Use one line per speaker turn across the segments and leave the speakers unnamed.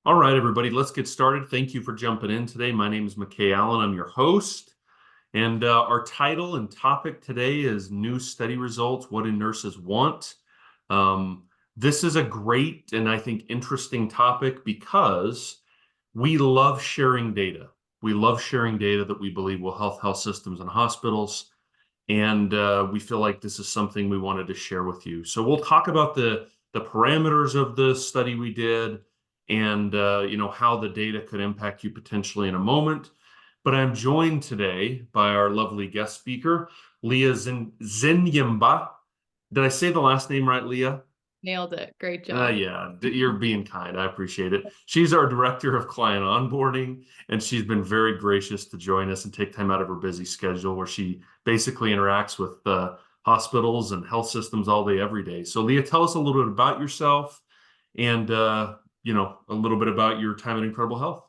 All right, everybody, let's get started. Thank you for jumping in today. My name is McKay Allen. I'm your host. And our title and topic today is New Study Results, What Do Nurses Want? Um, this is a great and I think interesting topic because we love sharing data. We love sharing data that we believe will help health systems and hospitals. And we feel like this is something we wanted to share with you. So we'll talk about the parameters of the study we did and how the data could impact you potentially in a moment. But I'm joined today by our lovely guest speaker, Leah Zinyamba. Did I say the last name right, Leah?
Nailed it. Great job.
Yeah, you're being kind. I appreciate it. She's our director of client onboarding, and she's been very gracious to join us and take time out of her busy schedule where she basically interacts with hospitals and health systems all day, every day. So, Leah, tell us a little bit about yourself and, a little bit about your time at Incredible Health.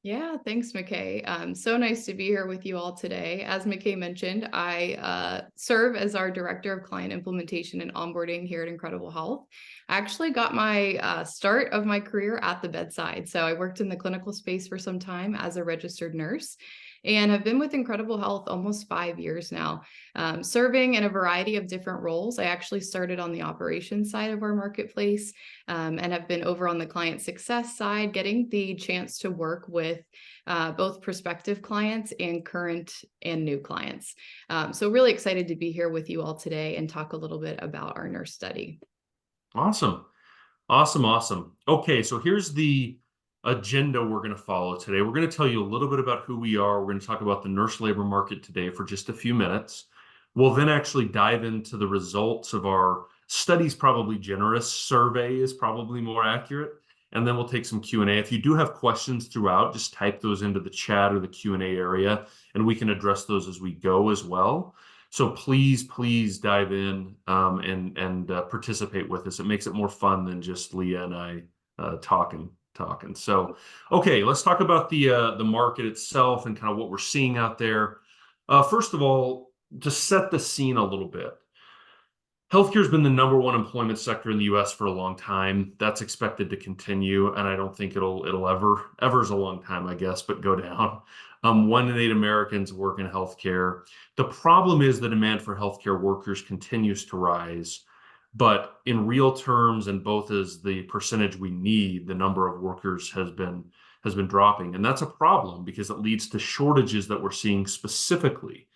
Yeah, thanks, McKay. So nice to be here with you all today. As McKay mentioned, I serve as our Director of Client Implementation and Onboarding here at Incredible Health. I actually got my start of my career at the bedside. So I worked in the clinical space for some time as a registered nurse and have been with Incredible Health almost 5 years now, serving in a variety of different roles. I actually started on the operations side of our marketplace and have been over on the client success side, getting the chance to work with both prospective clients and current and new clients. So really excited to be here with you all today and talk a little bit about our nurse study.
Awesome. Awesome. Awesome. Okay, so here's the agenda we're going to follow today. We're going to tell you a little bit about who we are. We're going to talk about the nurse labor market today for just a few minutes. We'll then actually dive into the results of our study's probably generous. Survey is probably more accurate. And then we'll take some Q&A. If you do have questions throughout, just type those into the chat or the Q&A area, and we can address those as we go as well. So please dive in and participate with us. It makes it more fun than just Leah and I talking. So, okay, let's talk about the market itself and kind of what we're seeing out there. First of all, to set the scene a little bit, healthcare has been the number one employment sector in the U.S. for a long time. That's expected to continue, and I don't think it'll ever is a long time, I guess, but go down. 1 in 8 Americans work in healthcare. The problem is the demand for healthcare workers continues to rise, but in real terms, and both as the percentage we need, the number of workers has been dropping, and that's a problem because it leads to shortages that we're seeing specifically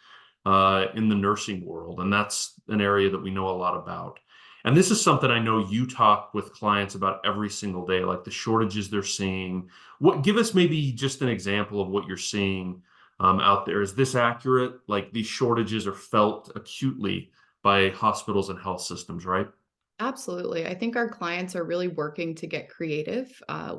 in the nursing world. And that's an area that we know a lot about. And this is something I know you talk with clients about every single day, like the shortages they're seeing. Give us maybe just an example of what you're seeing out there. Is this accurate? Like these shortages are felt acutely by hospitals and health systems, right?
Absolutely. I think our clients are really working to get creative.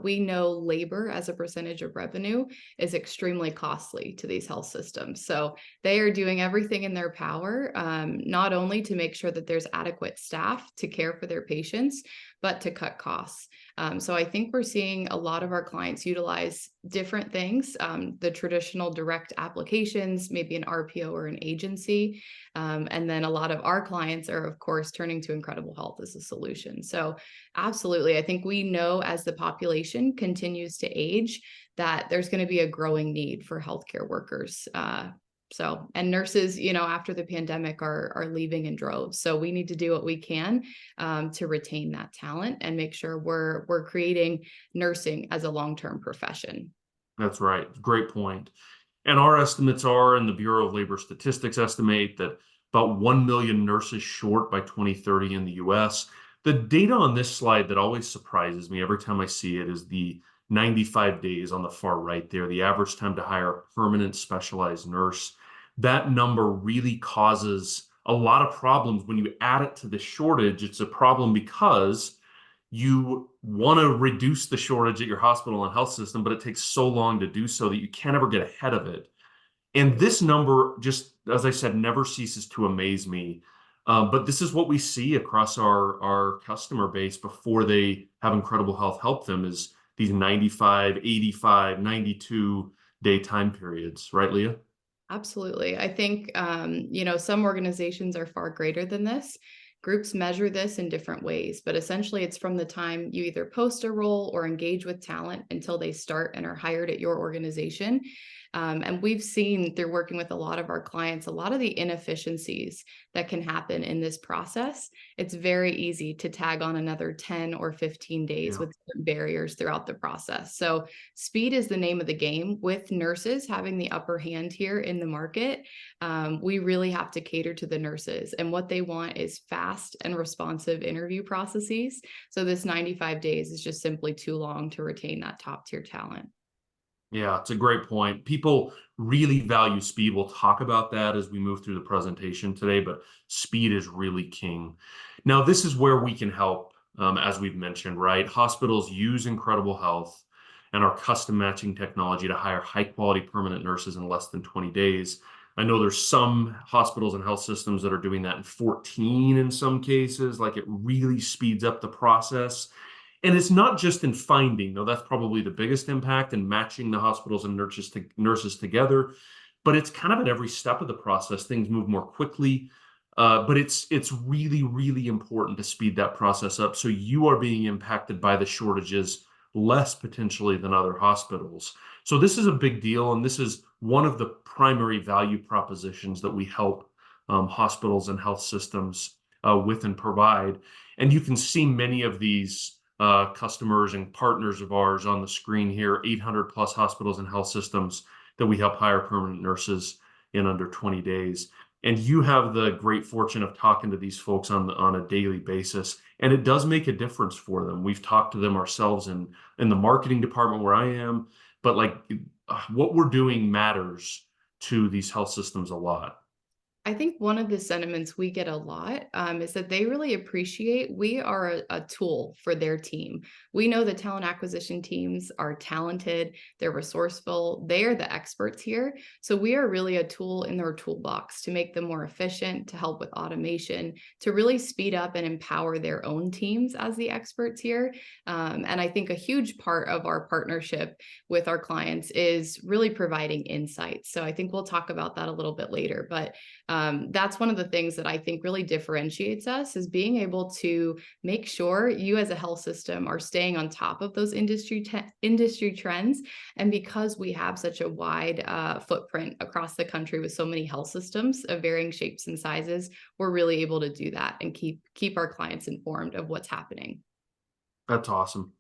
We know labor as a percentage of revenue is extremely costly to these health systems. So they are doing everything in their power, not only to make sure that there's adequate staff to care for their patients, but to cut costs. So I think we're seeing a lot of our clients utilize different things, the traditional direct applications, maybe an RPO or an agency. And then a lot of our clients are, of course, turning to Incredible Health as a solution. So absolutely, I think we know as the population continues to age that there's going to be a growing need for healthcare workers. And nurses, after the pandemic are leaving in droves. So we need to do what we can to retain that talent and make sure we're creating nursing as a long-term profession.
That's right. Great point. And our estimates are, and the Bureau of Labor Statistics estimate that about 1 million nurses short by 2030 in the US. The data on this slide that always surprises me every time I see it is the 95 days on the far right there, the average time to hire a permanent specialized nurse. That number really causes a lot of problems when you add it to the shortage. It's a problem because you want to reduce the shortage at your hospital and health system, but it takes so long to do so that you can't ever get ahead of it. And this number, just as I said, never ceases to amaze me. But this is what we see across our customer base before they have Incredible Health help them is these 95, 85, 92 day time periods, right, Leah?
Absolutely. I think, some organizations are far greater than this. Groups measure this in different ways, but essentially it's from the time you either post a role or engage with talent until they start and are hired at your organization. And we've seen through working with a lot of our clients, a lot of the inefficiencies that can happen in this process. It's very easy to tag on another 10 or 15 days
Yeah.
with barriers throughout the process. So speed is the name of the game. With nurses having the upper hand here in the market, we really have to cater to the nurses. And what they want is fast and responsive interview processes. So this 95 days is just simply too long to retain that top tier talent.
Yeah, it's a great point. People really value speed. We'll talk about that as we move through the presentation today, but speed is really king. Now, this is where we can help, as we've mentioned, right? Hospitals use Incredible Health and our custom matching technology to hire high quality permanent nurses in less than 20 days. I know there's some hospitals and health systems that are doing that in 14 in some cases. Like it really speeds up the process. And it's not just in finding, though that's probably the biggest impact in matching the hospitals and nurses together, but it's kind of at every step of the process. Things move more quickly, but it's really, really important to speed that process up so you are being impacted by the shortages less potentially than other hospitals. So this is a big deal, and this is one of the primary value propositions that we help hospitals and health systems with and provide. And you can see many of these customers and partners of ours on the screen here, 800 plus hospitals and health systems that we help hire permanent nurses in under 20 days. And you have the great fortune of talking to these folks on a daily basis. And it does make a difference for them. We've talked to them ourselves in the marketing department where I am, but like what we're doing matters to these health systems a lot.
I think one of the sentiments we get a lot is that they really appreciate we are a tool for their team. We know the talent acquisition teams are talented, they're resourceful, they are the experts here. So we are really a tool in their toolbox to make them more efficient, to help with automation, to really speed up and empower their own teams as the experts here. And I think a huge part of our partnership with our clients is really providing insights. So I think we'll talk about that a little bit later, but that's one of the things that I think really differentiates us is being able to make sure you as a health system are staying on top of those industry trends. And because we have such a wide footprint across the country with so many health systems of varying shapes and sizes, we're really able to do that and keep our clients informed of what's happening.
That's awesome.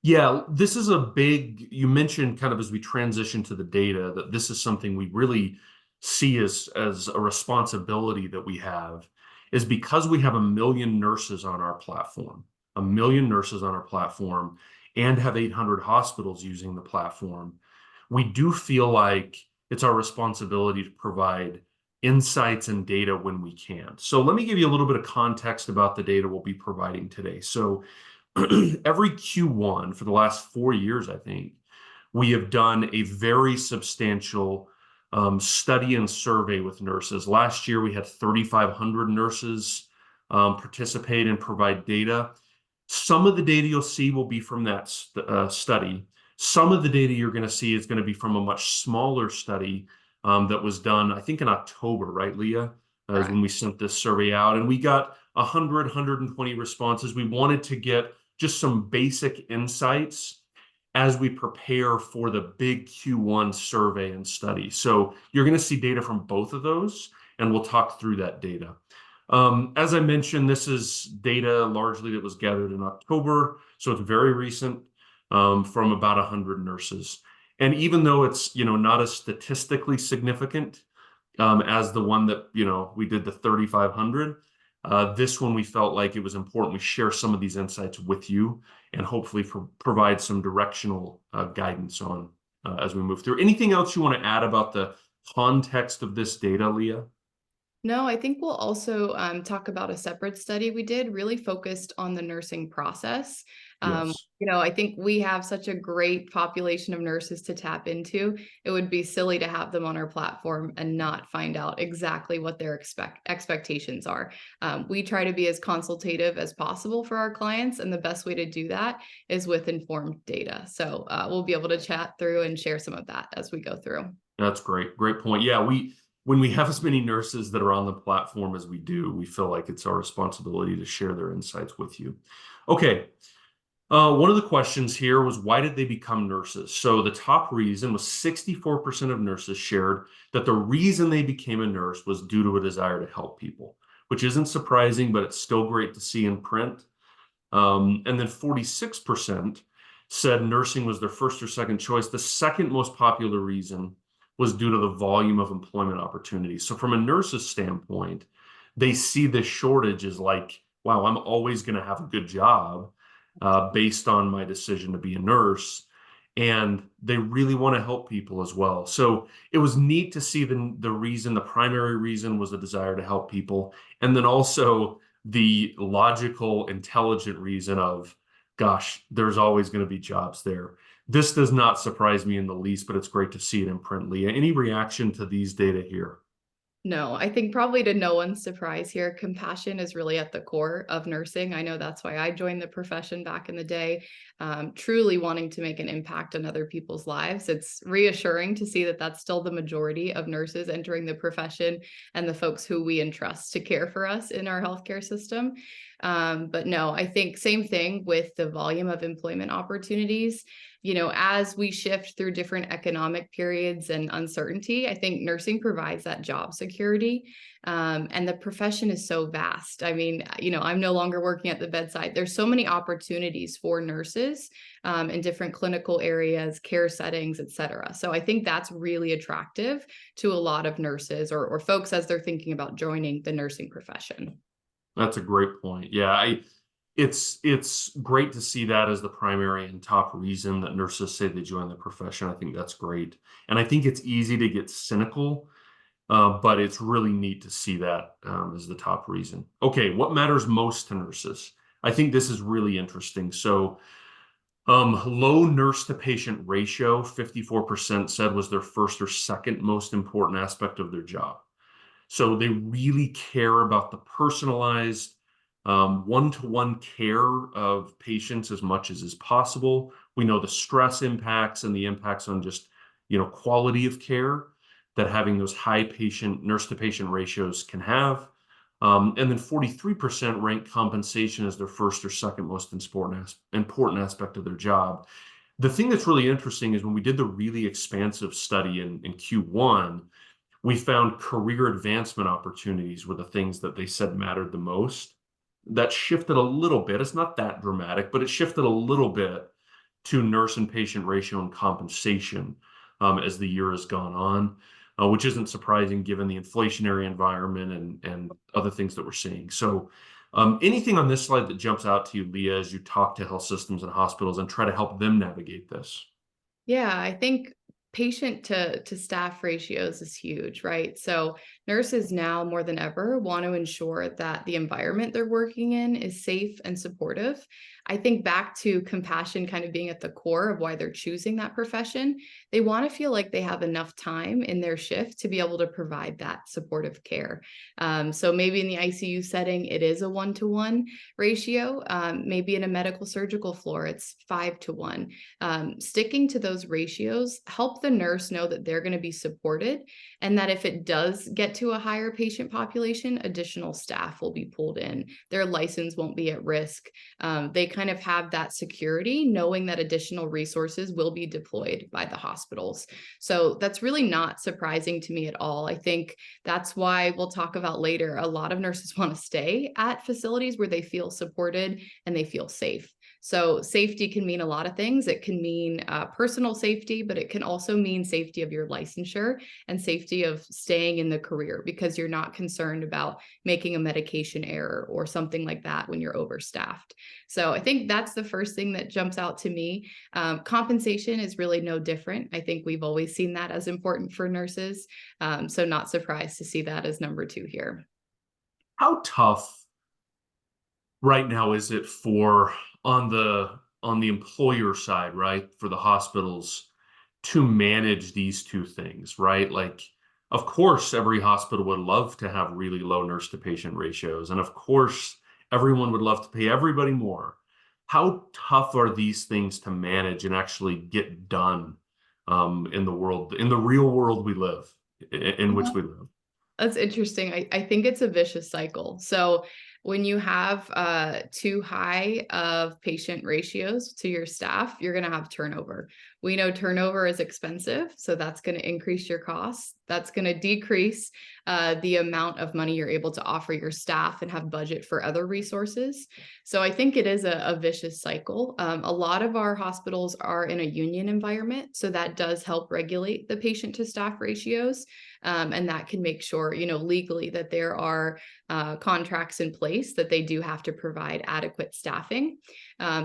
Yeah, this is a big, you mentioned kind of as we transition to the data that this is something we really see as a responsibility that we have is because we have 1 million nurses on our platform, 1 million nurses on our platform, and have 800 hospitals using the platform. We do feel like it's our responsibility to provide insights and data when we can. So let me give you a little bit of context about the data we'll be providing today. So every Q1 for the last 4 years, I think, we have done a very substantial study and survey with nurses. Last year, we had 3,500 nurses participate and provide data. Some of the data you'll see will be from that study. Some of the data you're going to see is going to be from a much smaller study that was done, I think, in October, right, Leah? Is
Correct.
when we sent this survey out, and we got 100, 120 responses. We wanted to get just some basic insights as we prepare for the big Q1 survey and study. So you're going to see data from both of those, and we'll talk through that data. As I mentioned, this is data largely that was gathered in October, so it's very recent from about 100 nurses. And even though it's not as statistically significant as the one that we did the 3,500. This one we felt like it was important we share some of these insights with you and hopefully provide some directional guidance on as we move through. Anything else you want to add about the context of this data, Leah?
No, I think we'll also talk about a separate study we did, really focused on the nursing process.
Yes.
I think we have such a great population of nurses to tap into. It would be silly to have them on our platform and not find out exactly what their expectations are. We try to be as consultative as possible for our clients, and the best way to do that is with informed data. So we'll be able to chat through and share some of that as we go through.
That's great. Great point. Yeah, when we have as many nurses that are on the platform as we do, we feel like it's our responsibility to share their insights with you. Okay. One of the questions here was, why did they become nurses? So the top reason was 64% of nurses shared that the reason they became a nurse was due to a desire to help people, which isn't surprising, but it's still great to see in print. And then 46% said nursing was their first or second choice. The second most popular reason was due to the volume of employment opportunities. So from a nurse's standpoint, they see this shortage as like, wow, I'm always going to have a good job based on my decision to be a nurse. And they really want to help people as well. So it was neat to see the reason, the primary reason was a desire to help people. And then also the logical, intelligent reason of, gosh, there's always going to be jobs there. This does not surprise me in the least, but it's great to see it in print. Leah, any reaction to these data here?
No, I think probably to no one's surprise here, compassion is really at the core of nursing. I know that's why I joined the profession back in the day, truly wanting to make an impact on other people's lives. It's reassuring to see that that's still the majority of nurses entering the profession and the folks who we entrust to care for us in our healthcare system. But no, I think same thing with the volume of employment opportunities. As we shift through different economic periods and uncertainty, I think nursing provides that job security. And the profession is so vast. I mean, I'm no longer working at the bedside. There's so many opportunities for nurses in different clinical areas, care settings, et cetera. So I think that's really attractive to a lot of nurses or folks as they're thinking about joining the nursing profession.
That's a great point. Yeah, it's great to see that as the primary and top reason that nurses say they join the profession. I think that's great. And I think it's easy to get cynical, but it's really neat to see that as the top reason. Okay, what matters most to nurses? I think this is really interesting. So, low nurse to patient ratio, 54% said was their first or second most important aspect of their job. So they really care about the personalized one-to-one care of patients as much as is possible. We know the stress impacts and the impacts on just, quality of care that having those high patient nurse to patient ratios can have. And then 43% rank compensation as their first or second most important aspect of their job. The thing that's really interesting is when we did the really expansive study in Q1, we found career advancement opportunities were the things that they said mattered the most. That shifted a little bit. It's not that dramatic, but it shifted a little bit to nurse and patient ratio and compensation as the year has gone on, which isn't surprising given the inflationary environment and other things that we're seeing. So, anything on this slide that jumps out to you, Leah, as you talk to health systems and hospitals and try to help them navigate this?
Yeah, I think patient to staff ratios is huge, right? So nurses now more than ever want to ensure that the environment they're working in is safe and supportive. I think back to compassion kind of being at the core of why they're choosing that profession. They want to feel like they have enough time in their shift to be able to provide that supportive care. So maybe in the ICU setting, it is a 1-to-1 ratio. Maybe in a medical surgical floor, it's 5-to-1. Sticking to those ratios help the nurse know that they're going to be supported and that if it does get to a higher patient population, additional staff will be pulled in. Their license won't be at risk. They kind of have that security knowing that additional resources will be deployed by the hospitals. So that's really not surprising to me at all. I think that's why we'll talk about later. A lot of nurses want to stay at facilities where they feel supported and they feel safe. So safety can mean a lot of things. It can mean personal safety, but it can also mean safety of your licensure and safety of staying in the career because you're not concerned about making a medication error or something like that when you're overstaffed. So I think that's the first thing that jumps out to me. Compensation is really no different. I think we've always seen that as important for nurses. So not surprised to see that as number 2 here.
How tough right now is it for on the employer side, right, for the hospitals to manage these two things, right? Like, of course, every hospital would love to have really low nurse to patient ratios. And of course, everyone would love to pay everybody more. How tough are these things to manage and actually get done in the real world we live? in which we live.
That's interesting. I think it's a vicious cycle. So when you have too high of patient ratios to your staff, you're going to have turnover. We know turnover is expensive, so that's going to increase your costs. That's going to decrease the amount of money you're able to offer your staff and have budget for other resources. So I think it is a vicious cycle. A lot of our hospitals are in a union environment, so that does help regulate the patient to staff ratios. And that can make sure, legally that there are contracts in place that they do have to provide adequate staffing.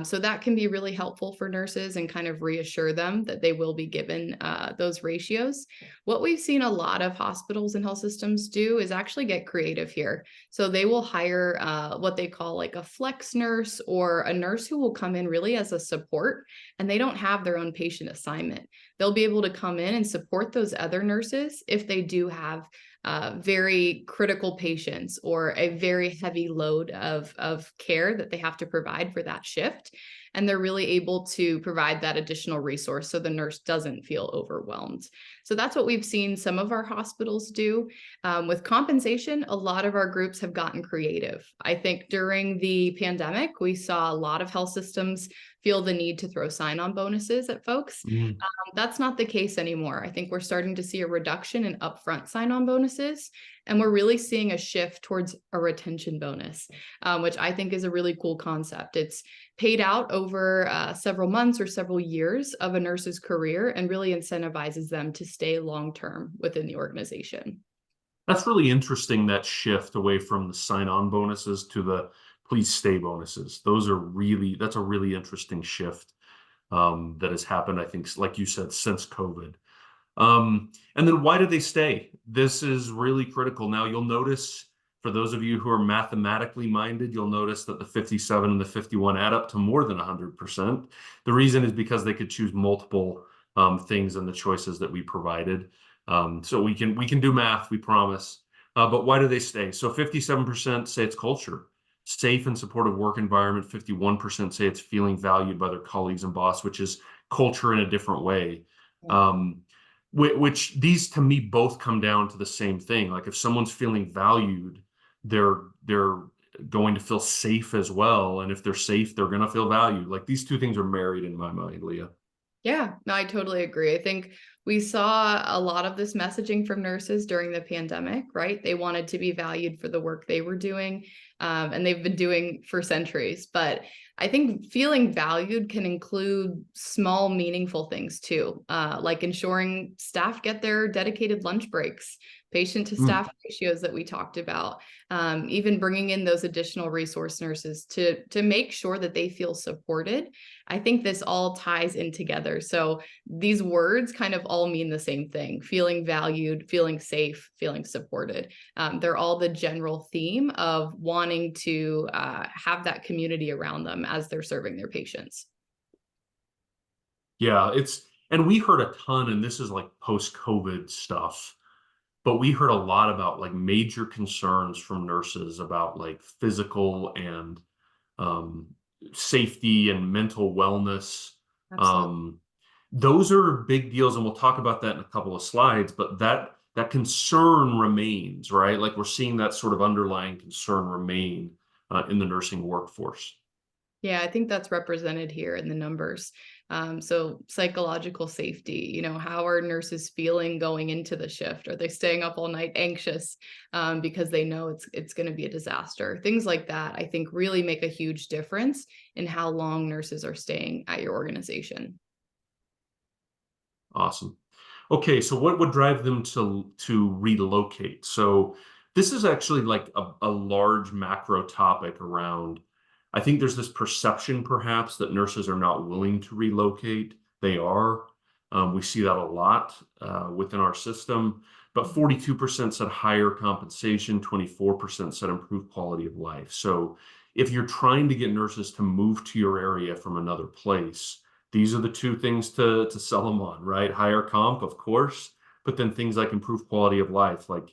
So that can be really helpful for nurses and kind of reassure them that they will be given those ratios. What we've seen a lot of hospitals and health systems do is actually get creative here. So they will hire what they call like a flex nurse, or a nurse who will come in really as a support, and they don't have their own patient assignment. They'll be able to come in and support those other nurses if they do have very critical patients or a very heavy load of care that they have to provide for that shift. And they're really able to provide that additional resource so the nurse doesn't feel overwhelmed. So that's what we've seen some of our hospitals do. With compensation, a lot of our groups have gotten creative. I think during the pandemic, we saw a lot of health systems feel the need to throw sign-on bonuses at folks.
Mm.
That's not the case anymore. I think we're starting to see a reduction in upfront sign-on bonuses, and we're really seeing a shift towards a retention bonus, which I think is a really cool concept. It's paid out over several months or several years of a nurse's career and really incentivizes them to stay long-term within the organization.
That's really interesting, that shift away from the sign-on bonuses to the please stay bonuses. That's a really interesting shift that has happened, I think, like you said, since COVID. And then why do they stay? This is really critical. Now, you'll notice, for those of you who are mathematically minded, you'll notice that the 57 and the 51 add up to more than 100%. The reason is because they could choose multiple things in the choices that we provided. So we can do math, we promise. But why do they stay? So 57% say it's culture, safe and supportive work environment. 51% say it's feeling valued by their colleagues and boss, which is culture in a different way. Which these to me both come down to the same thing. Like if someone's feeling valued, they're going to feel safe as well. And if they're safe, they're going to feel valued. Like these two things are married in my mind, Leah.
Yeah, no, I totally agree. I think we saw a lot of this messaging from nurses during the pandemic, right? They wanted to be valued for the work they were doing, and they've been doing for centuries. But I think feeling valued can include small, meaningful things too, like ensuring staff get their dedicated lunch breaks, patient to staff ratios that we talked about, even bringing in those additional resource nurses to make sure that they feel supported. I think this all ties in together. So these words kind of all mean the same thing: feeling valued, feeling safe, feeling supported. They're all the general theme of wanting to have that community around them as they're serving their patients.
Yeah, and we heard a ton, and this is like post-COVID stuff, but we heard a lot about like major concerns from nurses about like physical and um, safety and mental wellness.
Absolutely.
Um, those are big deals, and we'll talk about that in a couple of slides, but that concern remains, right? Like we're seeing that sort of underlying concern remain in the nursing workforce.
Yeah, I think that's represented here in the numbers. So psychological safety, how are nurses feeling going into the shift? Are they staying up all night anxious because they know it's going to be a disaster? Things like that, I think, really make a huge difference in how long nurses are staying at your organization.
Awesome. Okay, so what would drive them to relocate? So this is actually like a large macro topic around. I think there's this perception perhaps that nurses are not willing to relocate. They are. We see that a lot within our system. But 42% said higher compensation, 24% said improved quality of life. So if you're trying to get nurses to move to your area from another place, these are the two things to sell them on, right? Higher comp, of course, but then things like improved quality of life. Like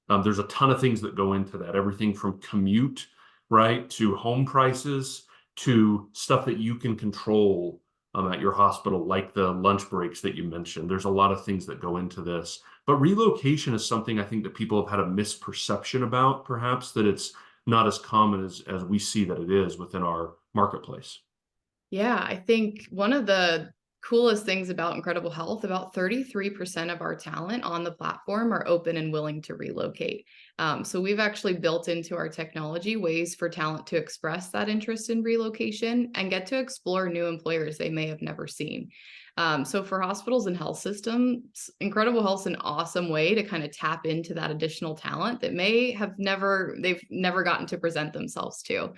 there's a ton of things that go into that. Everything from commute, right, to home prices, to stuff that you can control, at your hospital, like the lunch breaks that you mentioned. There's a lot of things that go into this. But relocation is something I think that people have had a misperception about, perhaps, that it's not as common as we see that it is within our marketplace.
Yeah, I think one of the coolest things about Incredible Health, about 33% of our talent on the platform are open and willing to relocate. So we've actually built into our technology ways for talent to express that interest in relocation and get to explore new employers they may have never seen. So for hospitals and health systems, Incredible Health's an awesome way to kind of tap into that additional talent that they've never gotten to present themselves to.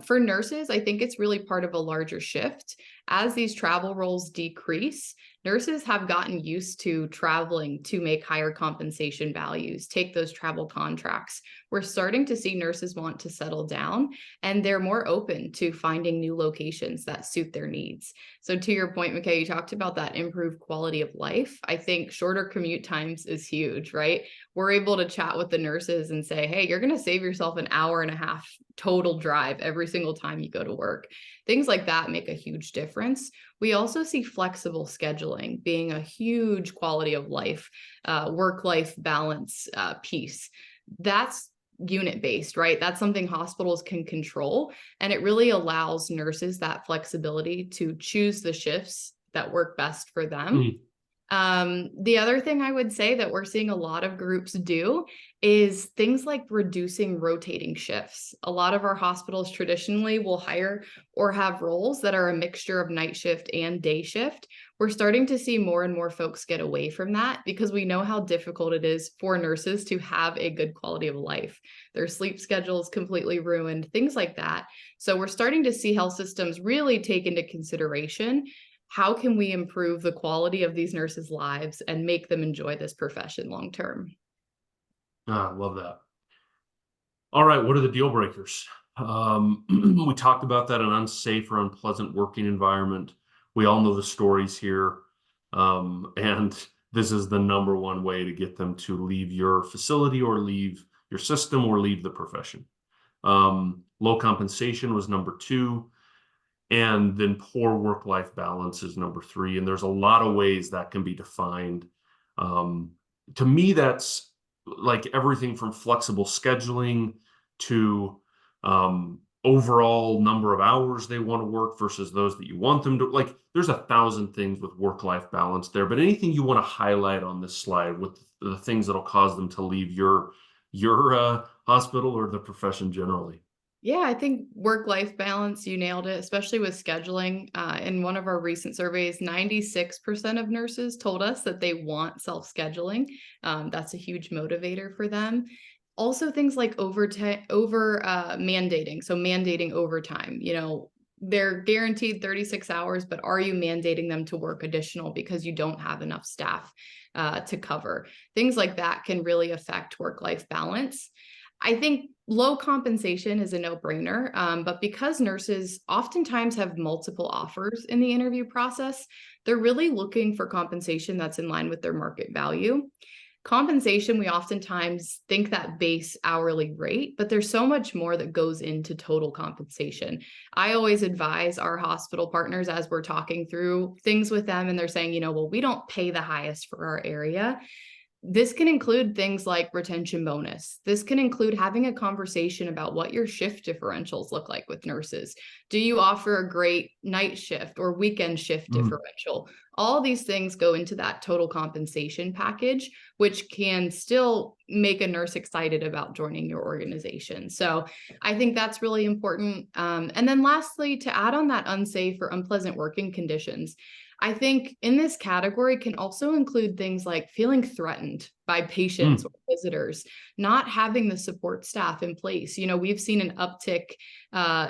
For nurses, I think it's really part of a larger shift. As these travel roles decrease, nurses have gotten used to traveling to make higher compensation values, take those travel contracts. We're starting to see nurses want to settle down, and they're more open to finding new locations that suit their needs. So, to your point, McKay, you talked about that improved quality of life. I think shorter commute times is huge, right? We're able to chat with the nurses and say, hey, you're going to save yourself an hour and a half total drive every single time you go to work. Things like that make a huge difference. We also see flexible scheduling being a huge quality of life, work-life balance piece. That's unit based, right? That's something hospitals can control. And it really allows nurses that flexibility to choose the shifts that work best for them.
Mm.
The other thing I would say that we're seeing a lot of groups do is things like reducing rotating shifts. A lot of our hospitals traditionally will hire or have roles that are a mixture of night shift and day shift. We're starting to see more and more folks get away from that because we know how difficult it is for nurses to have a good quality of life. Their sleep schedule is completely ruined, things like that. So we're starting to see health systems really take into consideration how can we improve the quality of these nurses' lives and make them enjoy this profession long term?
I love that. All right, what are the deal breakers? We talked about that, an unsafe or unpleasant working environment. We all know the stories here. And this is the number one way to get them to leave your facility or leave your system or leave the profession. Low compensation was number two. And then poor work-life balance is number three. And there's a lot of ways that can be defined. Um, to me, that's like everything from flexible scheduling to overall number of hours they want to work versus those that you want them to. Like, there's 1,000 things with work-life balance there. But anything you want to highlight on this slide with the things that'll cause them to leave your hospital or the profession generally?
Yeah, I think work-life balance, you nailed it, especially with scheduling. In one of our recent surveys, 96% of nurses told us that they want self-scheduling. That's a huge motivator for them. Also, things like mandating. So mandating overtime. They're guaranteed 36 hours, but are you mandating them to work additional because you don't have enough staff to cover? Things like that can really affect work-life balance. I think low compensation is a no-brainer, but because nurses oftentimes have multiple offers in the interview process, they're really looking for compensation that's in line with their market value. Compensation, we oftentimes think that base hourly rate, but there's so much more that goes into total compensation. I always advise our hospital partners as we're talking through things with them, and they're saying, well, we don't pay the highest for our area. This can include things like retention bonus. This can include having a conversation about what your shift differentials look like with nurses. Do you offer a great night shift or weekend shift
Mm.
differential? All these things go into that total compensation package, which can still make a nurse excited about joining your organization. So I think that's really important. And then lastly, to add on that unsafe or unpleasant working conditions, I think in this category can also include things like feeling threatened by patients
Mm.
or visitors, not having the support staff in place. We've seen an uptick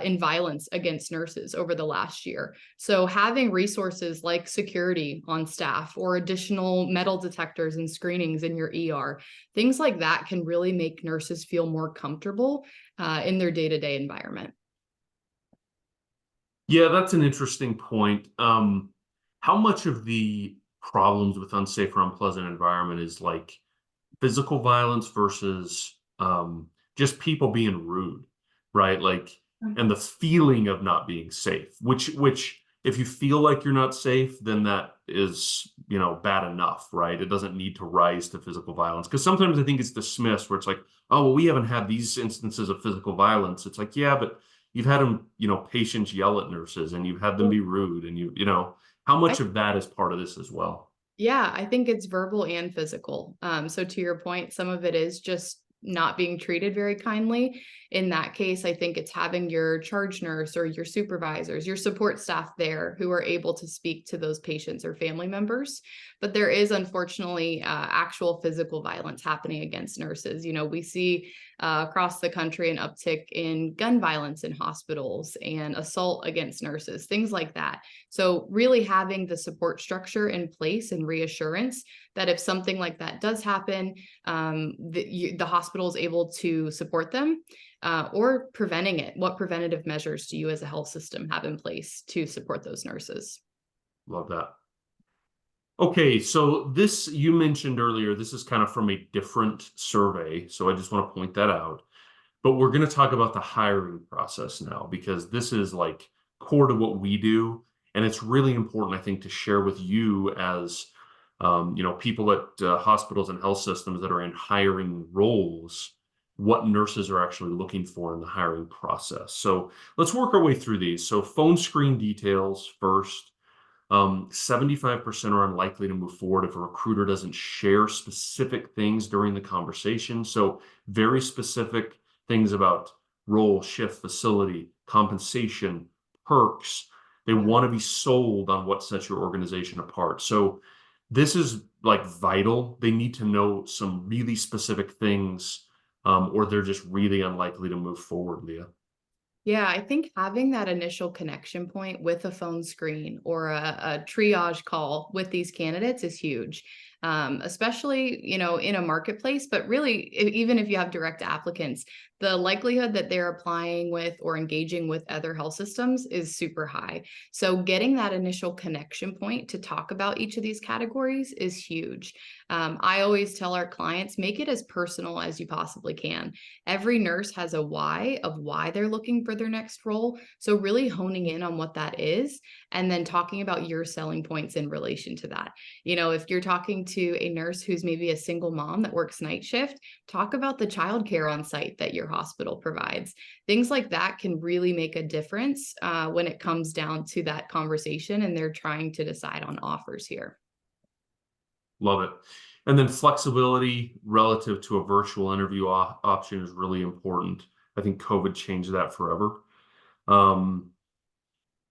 in violence against nurses over the last year. So having resources like security on staff or additional metal detectors and screenings in your ER, things like that can really make nurses feel more comfortable in their day-to-day environment.
Yeah, that's an interesting point. How much of the problems with unsafe or unpleasant environment is like physical violence versus just people being rude, right? Like, and the feeling of not being safe, which If you feel like you're not safe, then that is, bad enough, right? It doesn't need to rise to physical violence. Because sometimes I think it's dismissed where it's like, oh, well, we haven't had these instances of physical violence. It's like, yeah, but you've had them, patients yell at nurses and you've had them be rude and how
I
much of that is part of this as well?
Yeah, I think it's verbal and physical. So to your point, some of it is just not being treated very kindly. In that case, I think it's having your charge nurse or your supervisors, your support staff there who are able to speak to those patients or family members. But there is unfortunately actual physical violence happening against nurses. We see across the country an uptick in gun violence in hospitals and assault against nurses, things like that. So, really having the support structure in place and reassurance that if something like that does happen, the hospital is able to support them or preventing it. What preventative measures do you as a health system have in place to support those nurses?
Love that. Okay, so this you mentioned earlier, this is kind of from a different survey. So I just want to point that out. But we're going to talk about the hiring process now because this is like core to what we do. And it's really important, I think, to share with you as people at hospitals and health systems that are in hiring roles, what nurses are actually looking for in the hiring process. So let's work our way through these. So phone screen details first. 75% are unlikely to move forward if a recruiter doesn't share specific things during the conversation. So very specific things about role, shift, facility, compensation, perks. They want to be sold on what sets your organization apart. So this is like vital. They need to know some really specific things, or they're just really unlikely to move forward, Leah.
Yeah, I think having that initial connection point with a phone screen or a triage call with these candidates is huge, especially in a marketplace. But really, even if you have direct applicants, the likelihood that they're applying with or engaging with other health systems is super high. So, getting that initial connection point to talk about each of these categories is huge. I always tell our clients, make it as personal as you possibly can. Every nurse has a why of why they're looking for their next role. So, really honing in on what that is and then talking about your selling points in relation to that. If you're talking to a nurse who's maybe a single mom that works night shift, talk about the childcare on site that your hospital provides. Things like that can really make a difference when it comes down to that conversation and they're trying to decide on offers here.
Love it. And then flexibility relative to a virtual interview option is really important. I think COVID changed that forever. Um,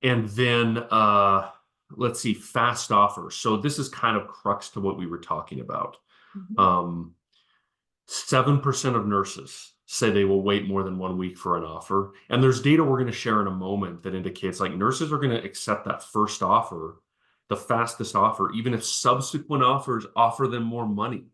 and then let's see, fast offers. So this is kind of crux to what we were talking about.
Mhm.
Um, 7% of nurses say they will wait more than 1 week for an offer. And there's data we're going to share in a moment that indicates like nurses are going to accept that first offer, the fastest offer, even if subsequent offers offer them more money.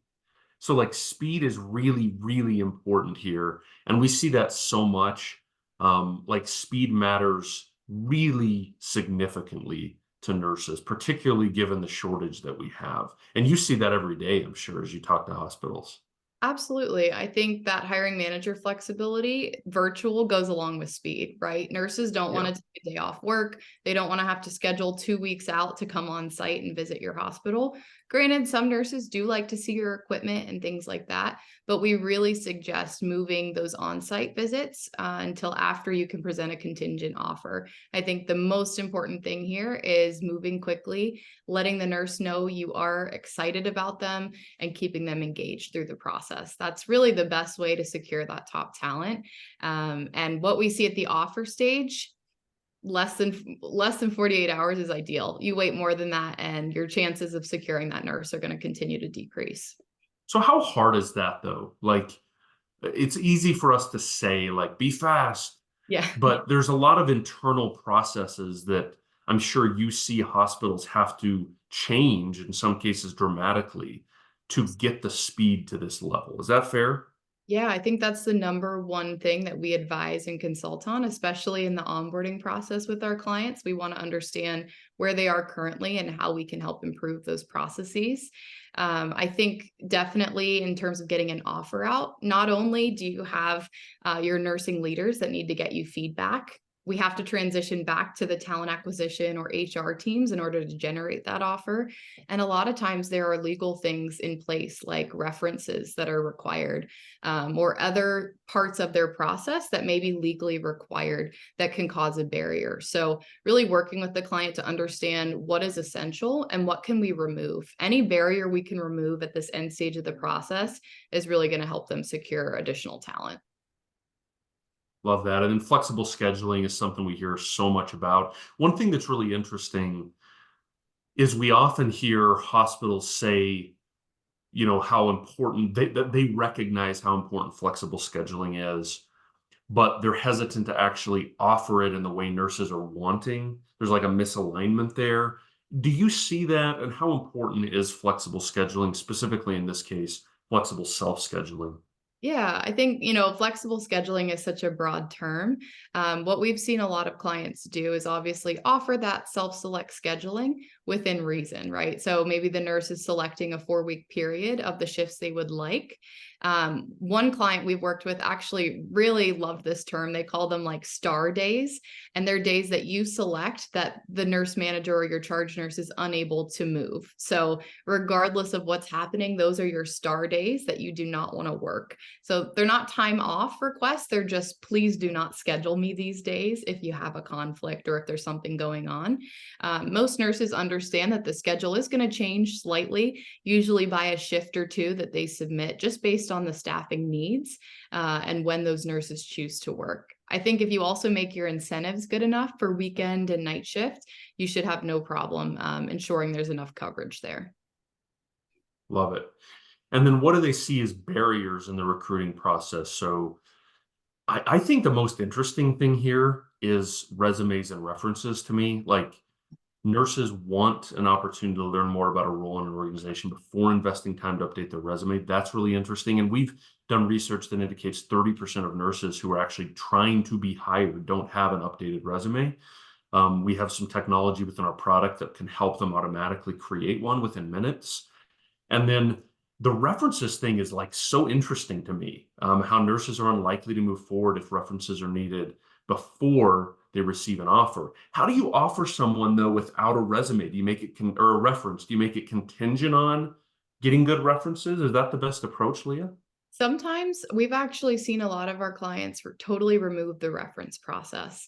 So like speed is really, really important here. And we see that so much. Like speed matters really significantly to nurses, particularly given the shortage that we have. And you see that every day, I'm sure, as you talk to hospitals.
Absolutely. I think that hiring manager flexibility, virtual goes along with speed, right? Nurses don't want
Yeah.
to take a day off work. They don't want to have to schedule 2 weeks out to come on site and visit your hospital. Granted, some nurses do like to see your equipment and things like that, but we really suggest moving those on site visits until after you can present a contingent offer. I think the most important thing here is moving quickly, letting the nurse know you are excited about them and keeping them engaged through the process. That's really the best way to secure that top talent. And what we see at the offer stage, less than 48 hours is ideal. You wait more than that, and your chances of securing that nurse are going to continue to decrease.
So how hard is that though? Like it's easy for us to say like be fast,
Yeah.
but there's a lot of internal processes that I'm sure you see hospitals have to change in some cases dramatically to get the speed to this level. Is that fair?
Yeah, I think that's the number one thing that we advise and consult on, especially in the onboarding process with our clients. We want to understand where they are currently and how we can help improve those processes. I think definitely in terms of getting an offer out, not only do you have your nursing leaders that need to get you feedback, we have to transition back to the talent acquisition or HR teams in order to generate that offer. And a lot of times there are legal things in place like references that are required, or other parts of their process that may be legally required that can cause a barrier. So really working with the client to understand what is essential and what can we remove. Any barrier we can remove at this end stage of the process is really going to help them secure additional talent.
Love that. And then flexible scheduling is something we hear so much about. One thing that's really interesting is we often hear hospitals say, how important that they recognize how important flexible scheduling is, but they're hesitant to actually offer it in the way nurses are wanting. There's like a misalignment there. Do you see that? And how important is flexible scheduling, specifically in this case, flexible self-scheduling?
Yeah, I think, flexible scheduling is such a broad term. What we've seen a lot of clients do is obviously offer that self select scheduling within reason, right? So maybe the nurse is selecting a 4-week period of the shifts they would like. One client we've worked with actually really loved this term. They call them like star days, and they're days that you select that the nurse manager or your charge nurse is unable to move. So, regardless of what's happening, those are your star days that you do not want to work. So they're not time off requests. They're just, please do not schedule me these days if you have a conflict or if there's something going on. Most nurses understand that the schedule is going to change slightly, usually by a shift or two that they submit, just based on the staffing needs and when those nurses choose to work. I think if you also make your incentives good enough for weekend and night shift, you should have no problem ensuring there's enough coverage there.
Love it. And then what do they see as barriers in the recruiting process? So I think the most interesting thing here is resumes and references to me. Like, nurses want an opportunity to learn more about a role in an organization before investing time to update their resume. That's really interesting. And we've done research that indicates 30% of nurses who are actually trying to be hired don't have an updated resume. We have some technology within our product that can help them automatically create one within minutes. And then the references thing is like so interesting to me, how nurses are unlikely to move forward if references are needed before they receive an offer. How do you offer someone though without a resume? Do you make it or a reference? Do you make it contingent on getting good references? Is that the best approach, Leah?
Sometimes we've actually seen a lot of our clients totally remove the reference process.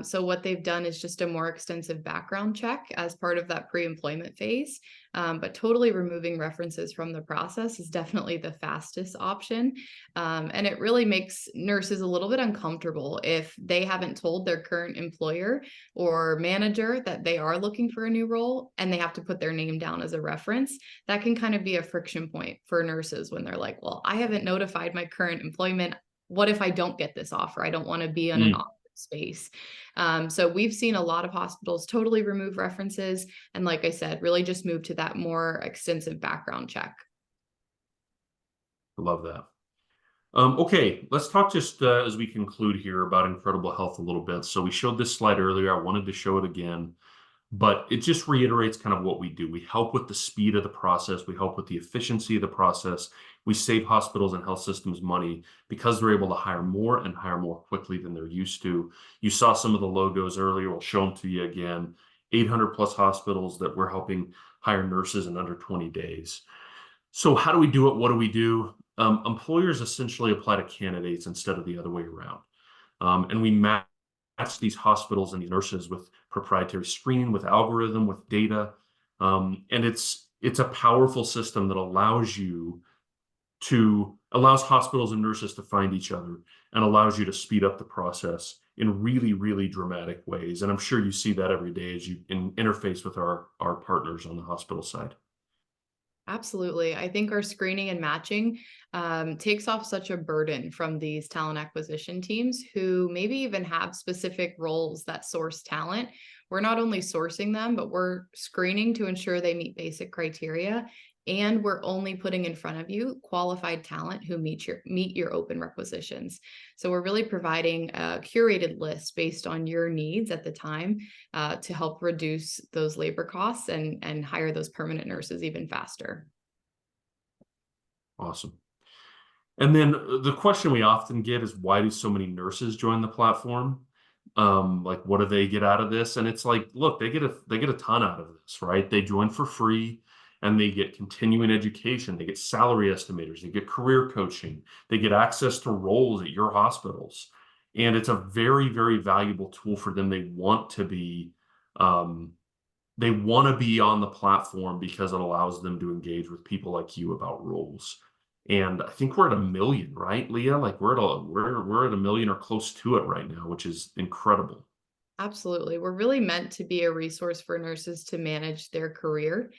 So what they've done is just a more extensive background check as part of that pre-employment phase. But totally removing references from the process is definitely the fastest option. And it really makes nurses a little bit uncomfortable if they haven't told their current employer or manager that they are looking for a new role and they have to put their name down as a reference. That can kind of be a friction point for nurses when they're like, well, I haven't notified my current employment. What if I don't get this offer? I don't want to be on an
Mm,
offer space. So we've seen a lot of hospitals totally remove references. And like I said, really just move to that more extensive background check.
I love that. Okay, let's talk just as we conclude here about Incredible Health a little bit. So we showed this slide earlier. I wanted to show it again, but it just reiterates kind of what we do. We help with the speed of the process. We help with the efficiency of the process. We save hospitals and health systems money because they're able to hire more and hire more quickly than they're used to. You saw some of the logos earlier. We'll show them to you again. 800 plus hospitals that we're helping hire nurses in under 20 days. So how do we do it? What do we do? Employers essentially apply to candidates instead of the other way around. And we match these hospitals and these nurses with proprietary screening, with algorithm, with data. And it's a powerful system that allows hospitals and nurses to find each other and allows you to speed up the process in really, really dramatic ways. And I'm sure you see that every day as you interface with our partners on the hospital side.
Absolutely. I think our screening and matching takes off such a burden from these talent acquisition teams who maybe even have specific roles that source talent. We're not only sourcing them, but we're screening to ensure they meet basic criteria. And we're only putting in front of you qualified talent who meet your open requisitions. So we're really providing a curated list based on your needs at the time to help reduce those labor costs and hire those permanent nurses even faster.
Awesome. And then the question we often get is, why do so many nurses join the platform? Like what do they get out of this? And it's like, look, they get a ton out of this, right? They join for free and they get continuing education, they get salary estimators, they get career coaching, they get access to roles at your hospitals. And it's a very, very valuable tool for them. Um, they want to be on the platform because it allows them to engage with people like you about roles. And I think we're at 1 million, right, Leah? Like we're at 1 million or close to it right now, which is incredible.
Absolutely. We're really meant to be a resource for nurses to manage their career.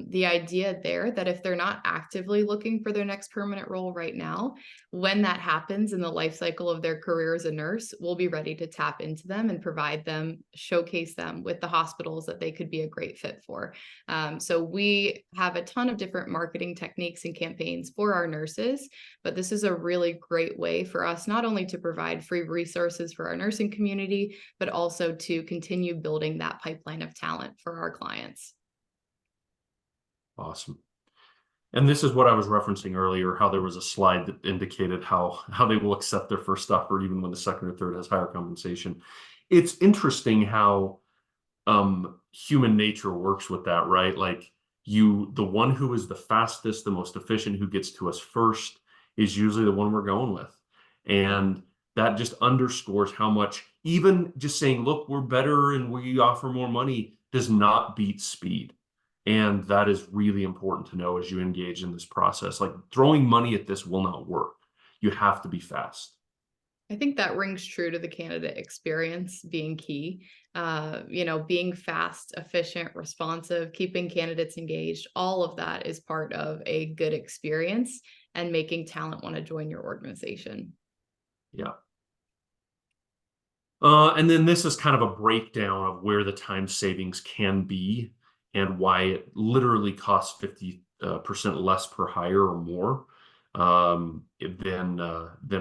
The idea there that if they're not actively looking for their next permanent role right now, when that happens in the life cycle of their career as a nurse, we'll be ready to tap into them and provide them, showcase them with the hospitals that they could be a great fit for. So we have a ton of different marketing techniques and campaigns for our nurses, but this is a really great way for us not only to provide free resources for our nursing community, but also to continue building that pipeline of talent for our clients.
Awesome. And this is what I was referencing earlier, how there was a slide that indicated how they will accept their first offer even when the second or third has higher compensation. It's interesting how human nature works with that, right? Like the one who is the fastest, the most efficient, who gets to us first is usually the one we're going with. And that just underscores how much even just saying, look, we're better and we offer more money does not beat speed. And that is really important to know as you engage in this process. Like throwing money at this will not work. You have to be fast.
I think that rings true to the candidate experience being key. Being fast, efficient, responsive, keeping candidates engaged, all of that is part of a good experience and making talent want to join your organization.
Yeah. And then this is kind of a breakdown of where the time savings can be and why it literally costs 50% less per hire or more than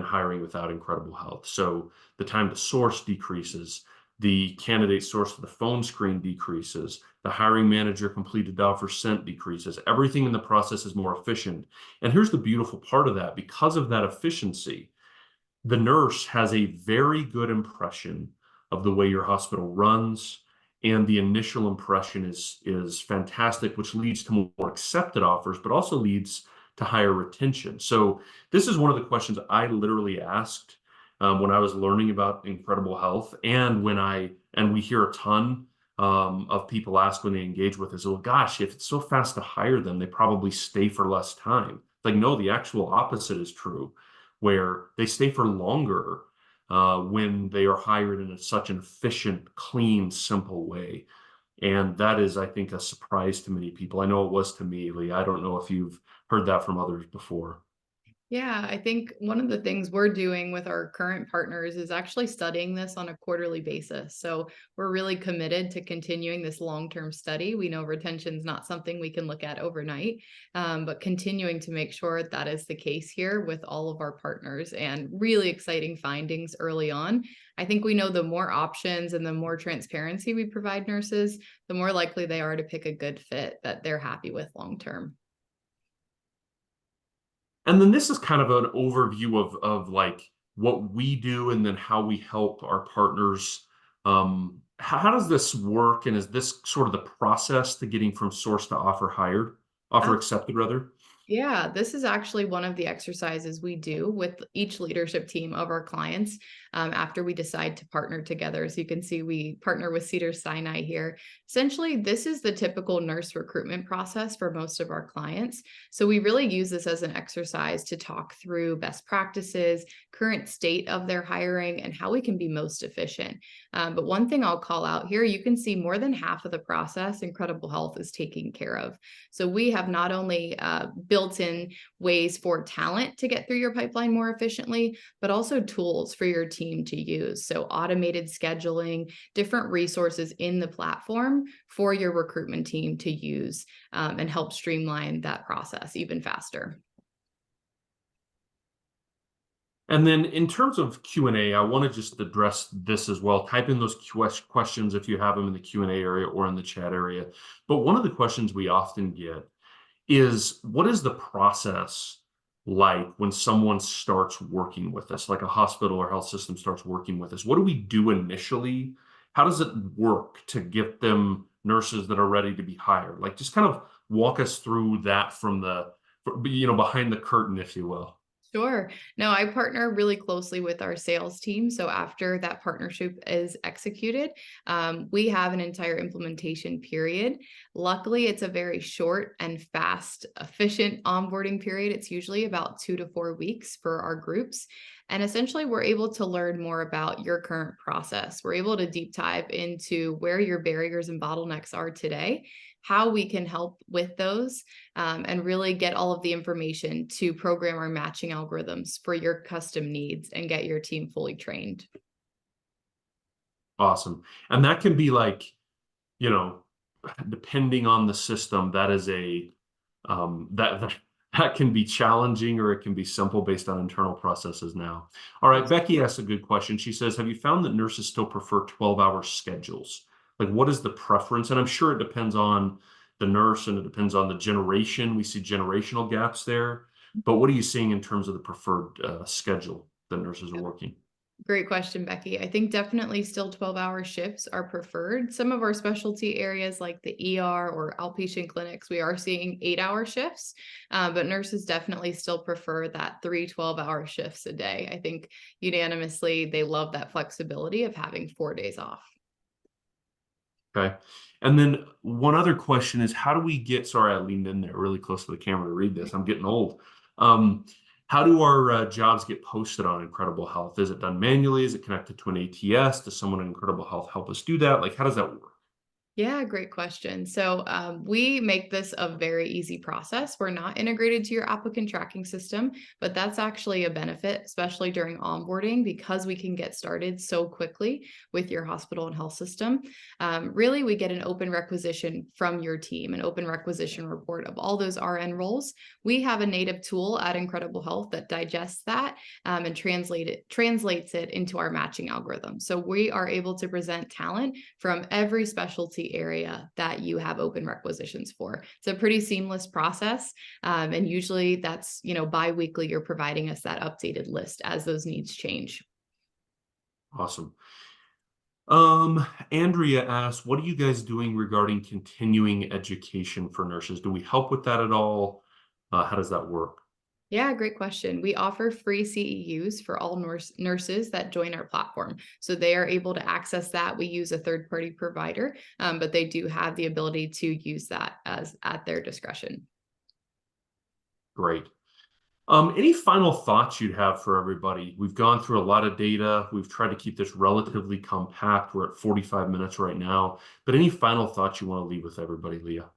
hiring without Incredible Health. So the time to source decreases, the candidate source to the phone screen decreases, the hiring manager completed offer sent decreases. Everything in the process is more efficient. And here's the beautiful part of that. Because of that efficiency, the nurse has a very good impression of the way your hospital runs, and the initial impression is fantastic, which leads to more accepted offers, but also leads to higher retention. So this is one of the questions I literally asked when I was learning about Incredible Health, and we hear a ton of people ask when they engage with us, well, gosh, if it's so fast to hire them, they probably stay for less time. Like, no, the actual opposite is true, where they stay for longer when they are hired in such an efficient, clean, simple way. And that is, I think, a surprise to many people. I know it was to me, Lee. I don't know if you've heard that from others before.
Yeah, I think one of the things we're doing with our current partners is actually studying this on a quarterly basis. So we're really committed to continuing this long-term study. We know retention is not something we can look at overnight, but continuing to make sure that is the case here with all of our partners and really exciting findings early on. I think we know the more options and the more transparency we provide nurses, the more likely they are to pick a good fit that they're happy with long-term.
And then this is kind of an overview of like what we do and then how we help our partners. How does this work? And is this sort of the process to getting from source to offer accepted rather?
Yeah, this is actually one of the exercises we do with each leadership team of our clients after we decide to partner together. So you can see we partner with Cedars-Sinai here. Essentially, this is the typical nurse recruitment process for most of our clients. So we really use this as an exercise to talk through best practices, current state of their hiring, and how we can be most efficient. But one thing I'll call out here, you can see more than half of the process Incredible Health is taking care of. So we have not only built in ways for talent to get through your pipeline more efficiently, but also tools for your team to use. So automated scheduling, different resources in the platform for your recruitment team to use and help streamline that process even faster.
And then in terms of Q&A, I want to just address this as well. Type in those questions if you have them in the Q&A area or in the chat area. But one of the questions we often get is, what is the process like when someone starts working with us, like a hospital or health system starts working with us? What do we do initially? How does it work to get them nurses that are ready to be hired? Like, just kind of walk us through that from behind the curtain, if you will.
Sure. No, I partner really closely with our sales team. So after that partnership is executed, we have an entire implementation period. Luckily, it's a very short and fast, efficient onboarding period. It's usually about 2 to 4 weeks for our groups. And essentially, we're able to learn more about your current process. We're able to deep dive into where your barriers and bottlenecks are today, how we can help with those, and really get all of the information to program our matching algorithms for your custom needs and get your team fully trained.
Awesome. And that can be like, you know, depending on the system, that is a that can be challenging or it can be simple based on internal processes now. All right, Becky asks a good question. She says, have you found that nurses still prefer 12-hour schedules? Like, what is the preference? And I'm sure it depends on the nurse and it depends on the generation. We see generational gaps there. But what are you seeing in terms of the preferred schedule that nurses are working?
Great question, Becky. I think definitely still 12-hour shifts are preferred. Some of our specialty areas like the ER or outpatient clinics, we are seeing 8-hour shifts, but nurses definitely still prefer that 3 12-hour shifts a day. I think unanimously they love that flexibility of having 4 days off.
Okay. And then one other question is, how do we get, sorry, I leaned in there really close to the camera to read this. I'm getting old. Um, how do our jobs get posted on Incredible Health? Is it done manually? Is it connected to an ATS? Does someone at Incredible Health help us do that? Like, how does that work?
Yeah, great question. So we make this a very easy process. We're not integrated to your applicant tracking system, but that's actually a benefit, especially during onboarding, because we can get started so quickly with your hospital and health system. Really, we get an open requisition from your team, an open requisition report of all those RN roles. We have a native tool at Incredible Health that digests that and translates it into our matching algorithm. So we are able to present talent from every specialty area that you have open requisitions for. It's a pretty seamless process. And usually that's, bi-weekly, you're providing us that updated list as those needs change.
Awesome. Andrea asks, what are you guys doing regarding continuing education for nurses? Do we help with that at all? How does that work?
Yeah, great question. We offer free CEUs for all nurses that join our platform. So they are able to access that. We use a third-party provider, but they do have the ability to use that as at their discretion.
Great. Any final thoughts you'd have for everybody? We've gone through a lot of data. We've tried to keep this relatively compact. We're at 45 minutes right now. But any final thoughts you want to leave with everybody, Leah?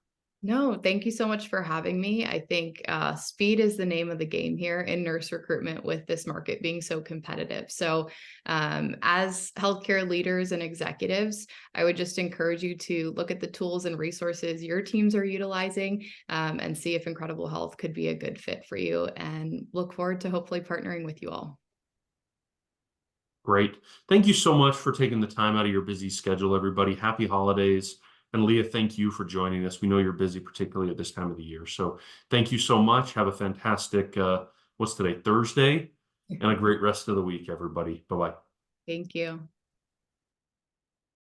No, thank you so much for having me. I think speed is the name of the game here in nurse recruitment with this market being so competitive. So, as healthcare leaders and executives, I would just encourage you to look at the tools and resources your teams are utilizing and see if Incredible Health could be a good fit for you. And look forward to hopefully partnering with you all.
Great. Thank you so much for taking the time out of your busy schedule, everybody. Happy holidays. And Leah, thank you for joining us. We know you're busy, particularly at this time of the year. So thank you so much. Have a fantastic, what's today, Thursday, and a great rest of the week, everybody. Bye-bye.
Thank you.